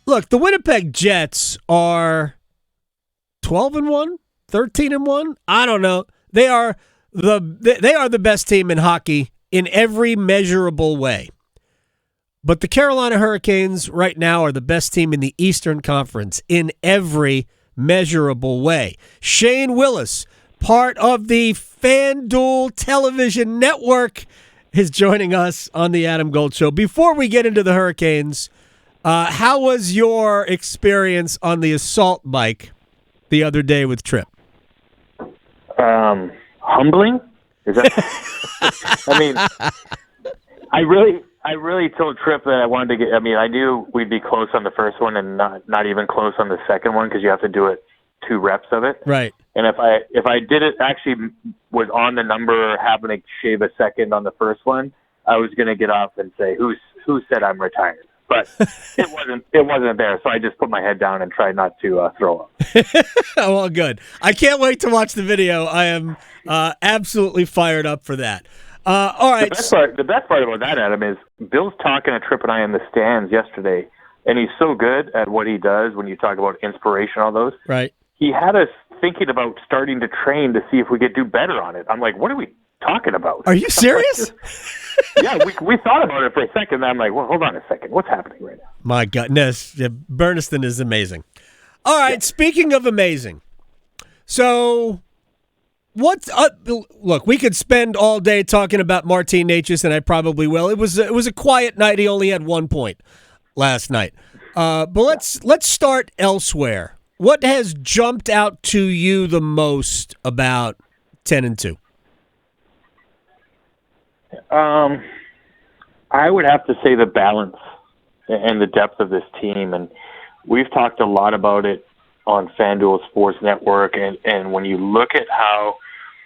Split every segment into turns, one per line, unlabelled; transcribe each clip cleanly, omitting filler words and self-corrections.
Look, the Winnipeg Jets are 12-1, 13-1. I don't know. They are the best team in hockey in every measurable way. But the Carolina Hurricanes right now are the best team in the Eastern Conference in every measurable way. Shane Willis, part of the FanDuel television network, is joining us on the Adam Gold Show. Before we get into the Hurricanes, how was your experience on the assault bike the other day with Tripp?
Humbling? Is that? I mean, I really told Tripp that I wanted to get. I mean, I knew we'd be close on the first one and not even close on the second one because you have to do it 2 reps of it.
Right.
And if I did it, actually was on the number, having to shave a second on the first one, I was going to get off and say, who said I'm retired? But it wasn't there, so I just put my head down and tried not to throw up.
Well, good. I can't wait to watch the video. I am absolutely fired up for that. All right.
The best part about that, Adam, is Bill's talking to Tripp and I in the stands yesterday, and he's so good at what he does when you talk about inspiration, all those.
Right.
He had us thinking about starting to train to see if we could do better on it. I'm like, what are we talking about?
Are you serious?
Yeah, we thought about it for a second. And I'm like, well, hold on a second. What's happening right now?
My goodness. Berniston is amazing. All right. Yeah. Speaking of amazing. So what's look, we could spend all day talking about Martin Necas, and I probably will. It was a quiet night. He only had 1 point last night. But let's start elsewhere. What has jumped out to you the most about 10-2?
I would have to say the balance and the depth of this team, and we've talked a lot about it on FanDuel Sports Network, and when you look at how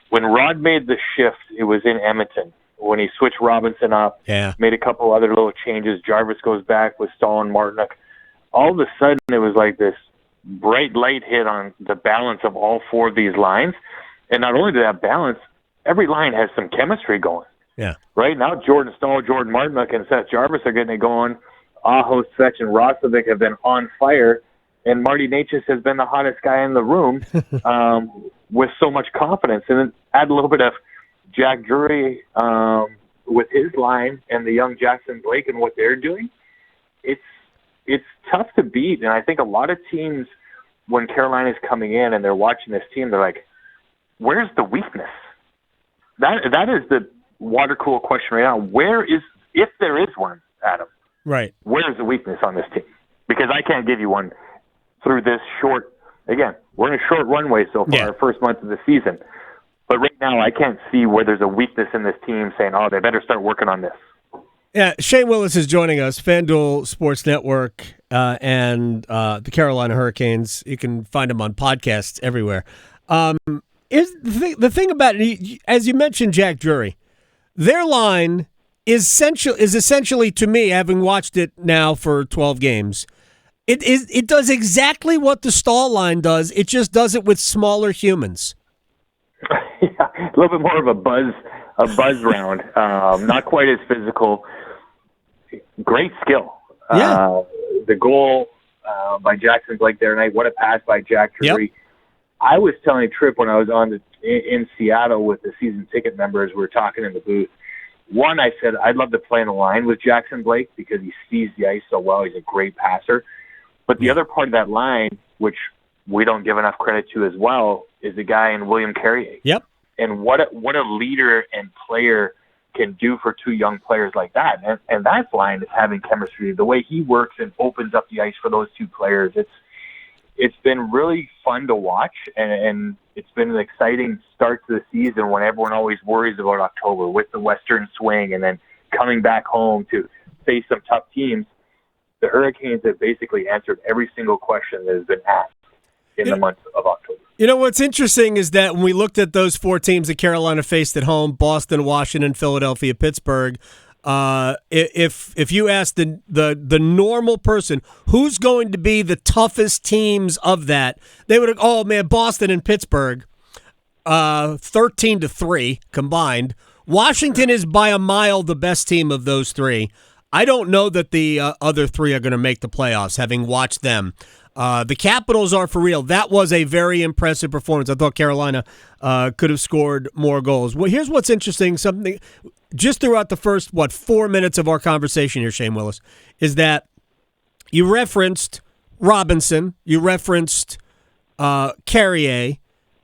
when Rod made the shift, it was in Edmonton. When he switched Robinson up, made a couple other little changes, Jarvis goes back with Staal and Martinook. All of a sudden, it was like this bright light hit on the balance of all 4 of these lines. And not only do they have balance, every line has some chemistry going.
Yeah.
Right now, Jordan Staal, Jordan Martinook, and Seth Jarvis are getting it going. Aho, Svech, and Roslovic have been on fire. And Marty Necas has been the hottest guy in the room with so much confidence. And then add a little bit of Jack Drury with his line and the young Jackson Blake and what they're doing. It's tough to beat. And I think a lot of teams, when Carolina's coming in and they're watching this team, they're like, where's the weakness? That is the water-cooled question right now. If there is one, Adam,
right?
Where's the weakness on this team? Because I can't give you one through this short, again, we're in a short runway so far, our first month of the season. But right now, I can't see where there's a weakness in this team saying, oh, they better start working on this.
Yeah, Shane Willis is joining us, FanDuel Sports Network and the Carolina Hurricanes. You can find them on podcasts everywhere. Is the thing about it, as you mentioned, Jack Drury, their line is essentially, to me, having watched it now for 12 games, it does exactly what the Staal line does. It just does it with smaller humans.
Yeah, a little bit more of a buzz round. Not quite as physical. Great skill.
Yeah.
The goal by Jackson Blake there tonight. What a pass by Jack Drury. Yep. I was telling Tripp when I was in Seattle with the season ticket members, we were talking in the booth. One, I said, I'd love to play in a line with Jackson Blake because he sees the ice so well. He's a great passer. But the other part of that line, which we don't give enough credit to as well, is the guy in William Carrier.
Yep.
And what a leader and player can do for 2 young players like that. And that line is having chemistry. The way he works and opens up the ice for those 2 players, it's been really fun to watch, and it's been an exciting start to the season when everyone always worries about October with the Western swing and then coming back home to face some tough teams. The Hurricanes have basically answered every single question that has been asked in the month of October.
You know, what's interesting is that when we looked at those 4 teams that Carolina faced at home, Boston, Washington, Philadelphia, Pittsburgh, if you ask the normal person who's going to be the toughest teams of that, they would have, oh man, Boston and Pittsburgh, 13-3 combined. Washington is by a mile the best team of those 3. I don't know that the other three are going to make the playoffs, having watched them. The Capitals are for real. That was a very impressive performance. I thought Carolina could have scored more goals. Well, here's what's interesting. Something just throughout the first, 4 minutes of our conversation here, Shane Willis, is that you referenced Robinson. You referenced Carrier.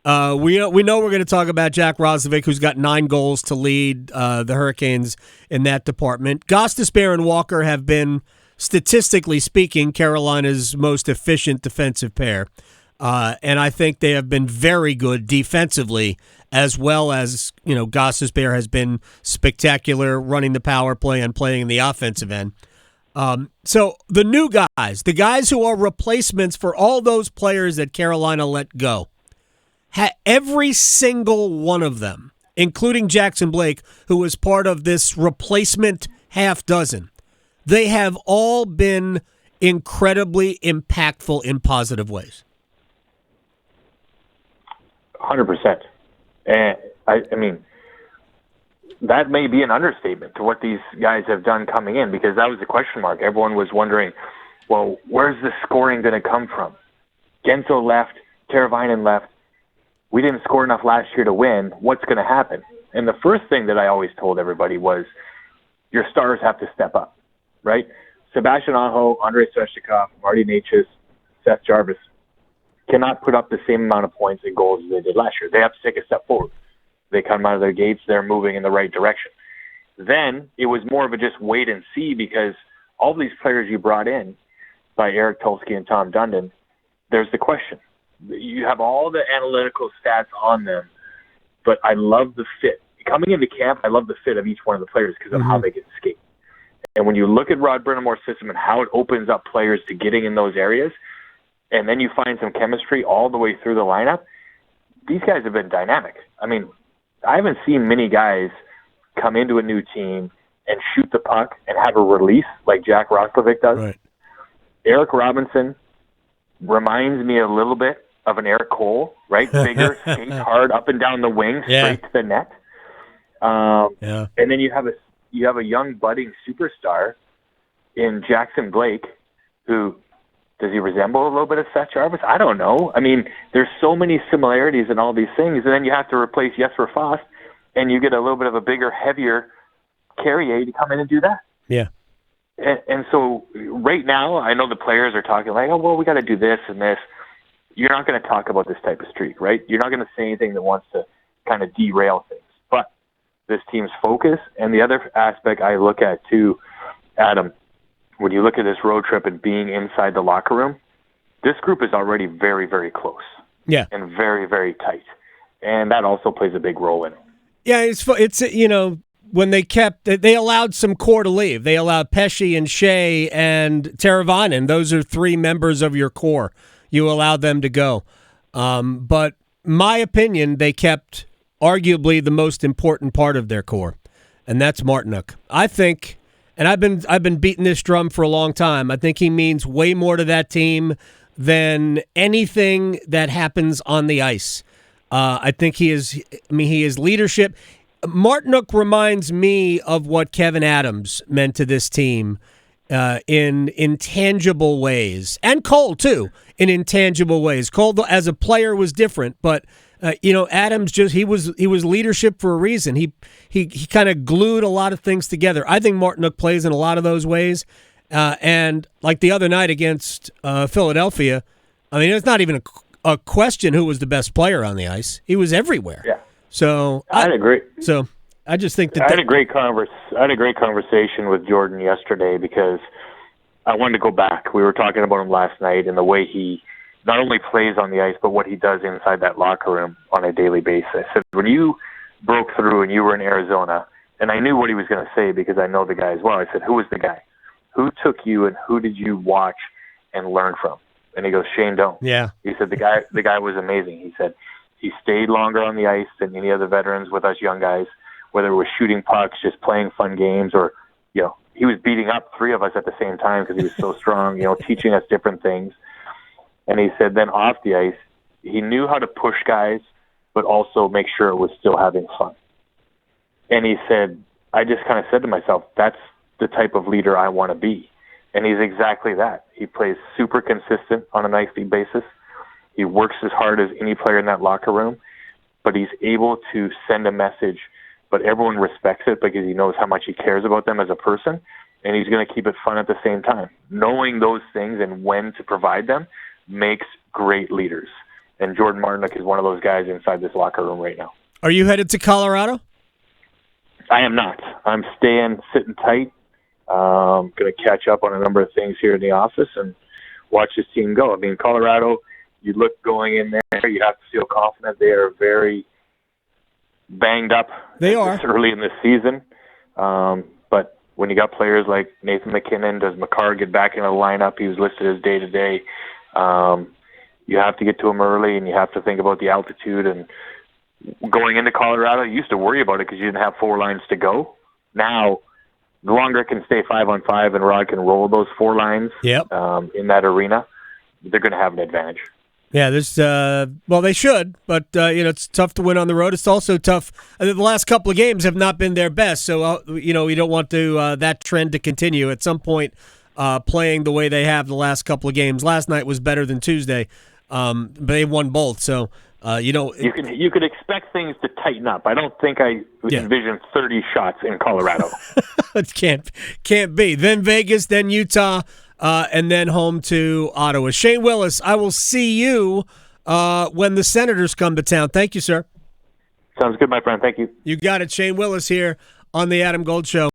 We know we're going to talk about Jack Roslovic, who's got 9 goals to lead the Hurricanes in that department. Gostisbehere and Walker have been, statistically speaking, Carolina's most efficient defensive pair. And I think they have been very good defensively, as well as, Gostisbehere has been spectacular running the power play and playing in the offensive end. So the new guys, the guys who are replacements for all those players that Carolina let go, every single one of them, including Jackson Blake, who was part of this replacement half dozen, they have all been incredibly impactful in positive ways.
100%. And I mean, that may be an understatement to what these guys have done coming in, because that was the question mark. Everyone was wondering, well, where's the scoring going to come from? Gensel left, Teravainen left. We didn't score enough last year to win. What's going to happen? And the first thing that I always told everybody was, your stars have to step up, right? Sebastian Aho, Andrei Svechnikov, Marty Necas, Seth Jarvis cannot put up the same amount of points and goals as they did last year. They have to take a step forward. They come out of their gates, they're moving in the right direction. Then it was more of a just wait and see, because all these players you brought in by Eric Tulsky and Tom Dundon, there's the question. You have all the analytical stats on them, but I love the fit. Coming into camp, I love the fit of each one of the players because of how they can skate. And when you look at Rod Brind'amour's system and how it opens up players to getting in those areas, and then you find some chemistry all the way through the lineup, these guys have been dynamic. I mean, I haven't seen many guys come into a new team and shoot the puck and have a release like Jack Roslovic does.
Right.
Eric Robinson reminds me a little bit of an Eric Cole, right? Bigger, skates hard up and down the wing, straight to the net. And then you have a young budding superstar in Jackson Blake, who, does he resemble a little bit of Seth Jarvis? I don't know. I mean, there's so many similarities in all these things, and then you have to replace Jesper Fast, and you get a little bit of a bigger, heavier Carrier to come in and do that.
Yeah.
And so right now, I know the players are talking like, oh, well, we got to do this and this. You're not going to talk about this type of streak, right? You're not going to say anything that wants to kind of derail things. But this team's focus, and the other aspect I look at too, Adam, when you look at this road trip and being inside the locker room, this group is already very, very close.
Yeah.
And very, very tight. And that also plays a big role in it.
Yeah, it's when they allowed some core to leave. They allowed Pesce and Shea and Teravainen. Those are 3 members of your core. You allowed them to go. But my opinion, they kept arguably the most important part of their core, and that's Martinook. I think, and I've been beating this drum for a long time, I think he means way more to that team than anything that happens on the ice. I think he is leadership. Martinook reminds me of what Kevin Adams meant to this team in intangible ways, and Cole too, in intangible ways. Cole as a player was different, but Adams he was leadership for a reason. He kind of glued a lot of things together. I think Martinook plays in a lot of those ways, and like the other night against Philadelphia, I mean, it's not even a question who was the best player on the ice. He was everywhere.
Yeah.
So
I'd agree.
So I just think that
I had a great conversation with Jordan yesterday, because I wanted to go back. We were talking about him last night and the way he not only plays on the ice, but what he does inside that locker room on a daily basis. I said, when you broke through and you were in Arizona, and I knew what he was going to say because I know the guy as well. I said, who was the guy? Who took you and who did you watch and learn from? And he goes, Shane Doan.
Yeah.
He said, the guy was amazing. He said, he stayed longer on the ice than any other veterans with us young guys, whether it was shooting pucks, just playing fun games, or, he was beating up 3 of us at the same time because he was so strong, teaching us different things. And he said then off the ice, he knew how to push guys, but also make sure it was still having fun. And he said, I just kind of said to myself, that's the type of leader I want to be. And he's exactly that. He plays super consistent on a nightly basis. He works as hard as any player in that locker room, but he's able to send a message, but everyone respects it because he knows how much he cares about them as a person, and he's going to keep it fun at the same time. Knowing those things and when to provide them makes great leaders. And Jordan Martinook is one of those guys inside this locker room right now.
Are you headed to Colorado?
I am not. I'm sitting tight. Going to catch up on a number of things here in the office and watch this team go. I mean, Colorado, you look going in there, you have to feel confident. They are very banged up.
They are.
Early in the season. But when you got players like Nathan McKinnon, does Makar get back into the lineup? He was listed as day-to-day. You have to get to him early, and you have to think about the altitude. And going into Colorado, you used to worry about it because you didn't have 4 lines to go. Now, the longer it can stay 5-on-5 and Rod can roll those 4 lines in that arena, they're going to have an advantage.
Yeah, there's well, they should, but it's tough to win on the road. It's also tough. The last couple of games have not been their best, so we don't want to that trend to continue. At some point, playing the way they have the last couple of games. Last night was better than Tuesday, but they won both. So
you could expect things to tighten up. I don't think I envision 30 shots in Colorado.
It can't be. Then Vegas, then Utah. And then home to Ottawa. Shane Willis, I will see you when the Senators come to town. Thank you, sir.
Sounds good, my friend. Thank you.
You got it. Shane Willis here on the Adam Gold Show.